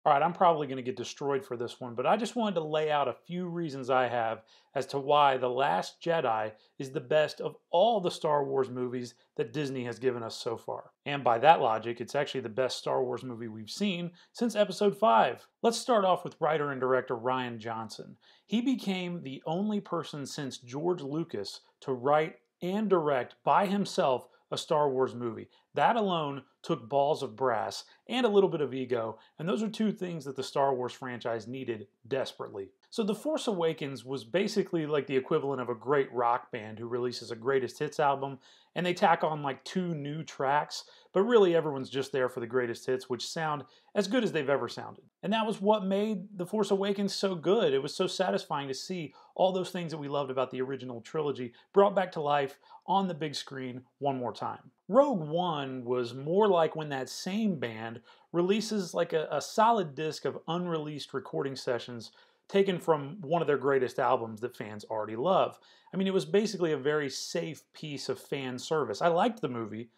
All right, I'm probably going to get destroyed for this one, but I just wanted to lay out a few reasons I have as to why The Last Jedi is the best of all the Star Wars movies that Disney has given us so far. And by that logic, it's actually the best Star Wars movie we've seen since Episode 5. Let's start off with writer and director Rian Johnson. He became the only person since George Lucas to write and direct by himself a Star Wars movie. That alone took balls of brass and a little bit of ego, and those are two things that the Star Wars franchise needed desperately. So The Force Awakens was basically like the equivalent of a great rock band who releases a greatest hits album, and they tack on like 2 new tracks, but really everyone's just there for the greatest hits, which sound as good as they've ever sounded. And that was what made The Force Awakens so good. It was so satisfying to see all those things that we loved about the original trilogy brought back to life on the big screen one more time. Rogue One was more like when that same band releases like a solid disc of unreleased recording sessions taken from one of their greatest albums that fans already love. I mean, it was basically a very safe piece of fan service. I liked the movie,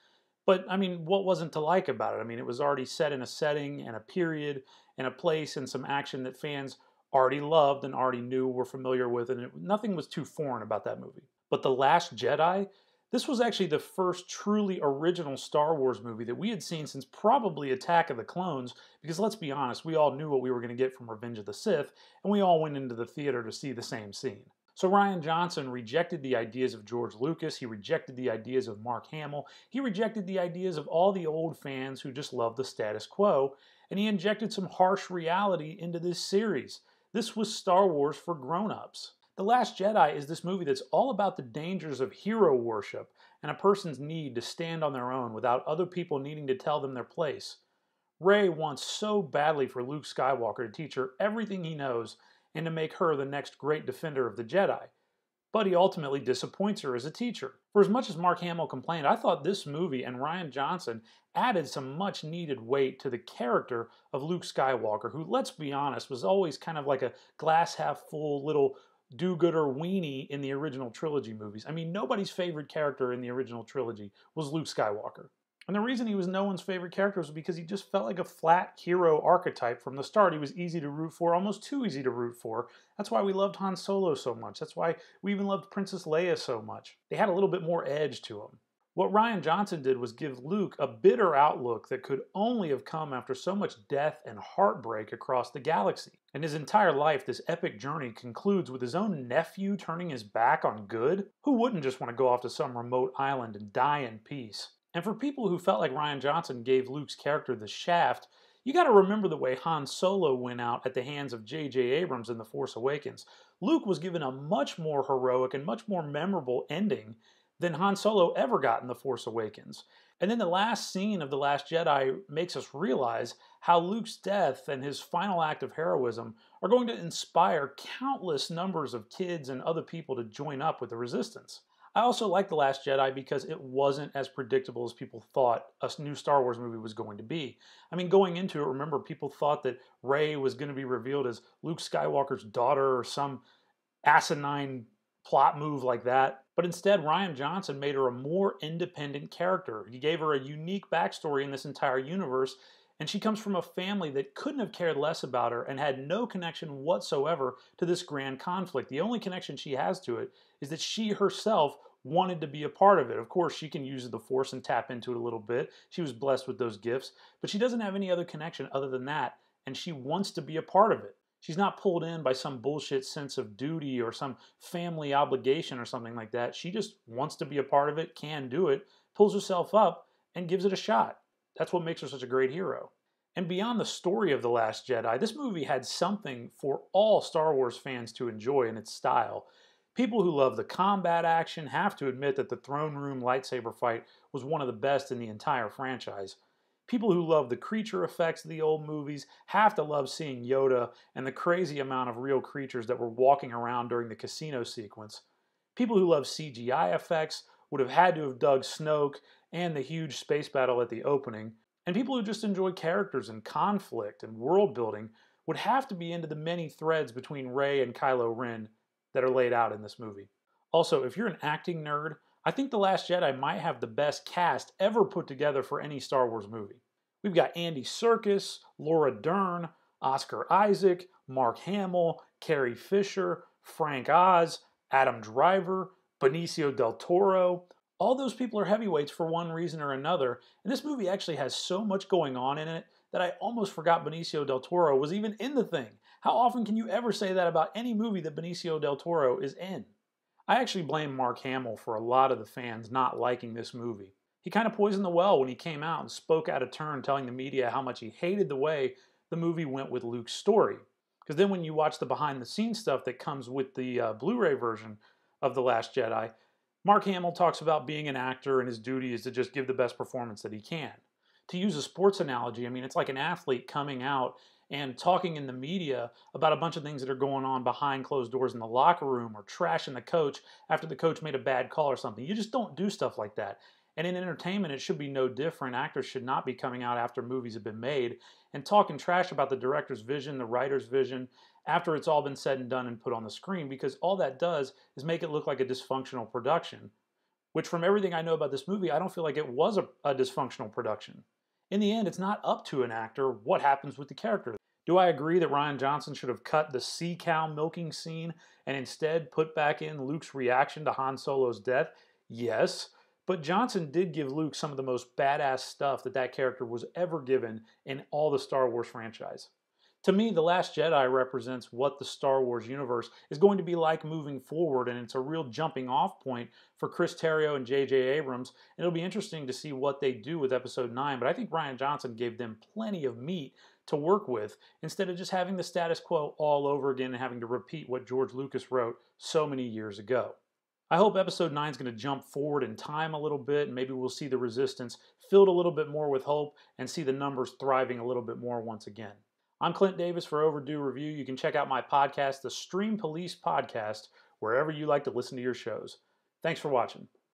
but I mean, what wasn't to like about it? I mean, it was already set in a setting and a period and a place and some action that fans already loved and already knew, were familiar with, and nothing was too foreign about that movie. But The Last Jedi, this was actually the first truly original Star Wars movie that we had seen since probably Attack of the Clones, because let's be honest, we all knew what we were going to get from Revenge of the Sith, and we all went into the theater to see the same scene. So Rian Johnson rejected the ideas of George Lucas, he rejected the ideas of Mark Hamill, he rejected the ideas of all the old fans who just loved the status quo, and he injected some harsh reality into this series. This was Star Wars for grown-ups. The Last Jedi is this movie that's all about the dangers of hero worship and a person's need to stand on their own without other people needing to tell them their place. Rey wants so badly for Luke Skywalker to teach her everything he knows and to make her the next great defender of the Jedi. But he ultimately disappoints her as a teacher. For as much as Mark Hamill complained, I thought this movie and Rian Johnson added some much needed weight to the character of Luke Skywalker, who, let's be honest, was always kind of like a glass half full little do-gooder weenie in the original trilogy movies. I mean, nobody's favorite character in the original trilogy was Luke Skywalker. And the reason he was no one's favorite character was because he just felt like a flat hero archetype from the start. He was easy to root for, almost too easy to root for. That's why we loved Han Solo so much. That's why we even loved Princess Leia so much. They had a little bit more edge to them. What Rian Johnson did was give Luke a bitter outlook that could only have come after so much death and heartbreak across the galaxy. And his entire life, this epic journey concludes with his own nephew turning his back on good. Who wouldn't just want to go off to some remote island and die in peace? And for people who felt like Rian Johnson gave Luke's character the shaft, you gotta remember the way Han Solo went out at the hands of J.J. Abrams in The Force Awakens. Luke was given a much more heroic and much more memorable ending than Han Solo ever got in The Force Awakens. And then the last scene of The Last Jedi makes us realize how Luke's death and his final act of heroism are going to inspire countless numbers of kids and other people to join up with the Resistance. I also like The Last Jedi because it wasn't as predictable as people thought a new Star Wars movie was going to be. I mean, going into it, remember, people thought that Rey was going to be revealed as Luke Skywalker's daughter or some asinine plot move like that. But instead, Rian Johnson made her a more independent character. He gave her a unique backstory in this entire universe, and she comes from a family that couldn't have cared less about her and had no connection whatsoever to this grand conflict. The only connection she has to it is that she herself wanted to be a part of it. Of course, she can use the Force and tap into it a little bit. She was blessed with those gifts, but she doesn't have any other connection other than that, and she wants to be a part of it. She's not pulled in by some bullshit sense of duty or some family obligation or something like that. She just wants to be a part of it, can do it, pulls herself up, and gives it a shot. That's what makes her such a great hero. And beyond the story of The Last Jedi, this movie had something for all Star Wars fans to enjoy in its style. People who love the combat action have to admit that the throne room lightsaber fight was one of the best in the entire franchise. People who love the creature effects of the old movies have to love seeing Yoda and the crazy amount of real creatures that were walking around during the casino sequence. People who love CGI effects would have had to have dug Snoke and the huge space battle at the opening. And people who just enjoy characters and conflict and world building would have to be into the many threads between Rey and Kylo Ren that are laid out in this movie. Also, if you're an acting nerd, I think The Last Jedi might have the best cast ever put together for any Star Wars movie. We've got Andy Serkis, Laura Dern, Oscar Isaac, Mark Hamill, Carrie Fisher, Frank Oz, Adam Driver, Benicio del Toro. All those people are heavyweights for one reason or another, and this movie actually has so much going on in it that I almost forgot Benicio del Toro was even in the thing. How often can you ever say that about any movie that Benicio del Toro is in? I actually blame Mark Hamill for a lot of the fans not liking this movie. He kind of poisoned the well when he came out and spoke out of turn telling the media how much he hated the way the movie went with Luke's story. Because then when you watch the behind the scenes stuff that comes with the Blu-ray version of The Last Jedi, Mark Hamill talks about being an actor and his duty is to just give the best performance that he can. To use a sports analogy, I mean, it's like an athlete coming out and talking in the media about a bunch of things that are going on behind closed doors in the locker room or trashing the coach after the coach made a bad call or something. You just don't do stuff like that. And in entertainment, it should be no different. Actors should not be coming out after movies have been made and talking trash about the director's vision, the writer's vision, after it's all been said and done and put on the screen, because all that does is make it look like a dysfunctional production, which from everything I know about this movie, I don't feel like it was a dysfunctional production. In the end, it's not up to an actor what happens with the character. Do I agree that Rian Johnson should have cut the sea cow milking scene and instead put back in Luke's reaction to Han Solo's death? Yes. But Johnson did give Luke some of the most badass stuff that character was ever given in all the Star Wars franchise. To me, The Last Jedi represents what the Star Wars universe is going to be like moving forward, and it's a real jumping off point for Chris Terrio and J.J. Abrams, and it'll be interesting to see what they do with Episode 9, but I think Rian Johnson gave them plenty of meat to work with, instead of just having the status quo all over again and having to repeat what George Lucas wrote so many years ago. I hope Episode 9 is going to jump forward in time a little bit, and maybe we'll see the Resistance filled a little bit more with hope and see the numbers thriving a little bit more once again. I'm Clint Davis for Overdue Review. You can check out my podcast, the Stream Police Podcast, wherever you like to listen to your shows. Thanks for watching.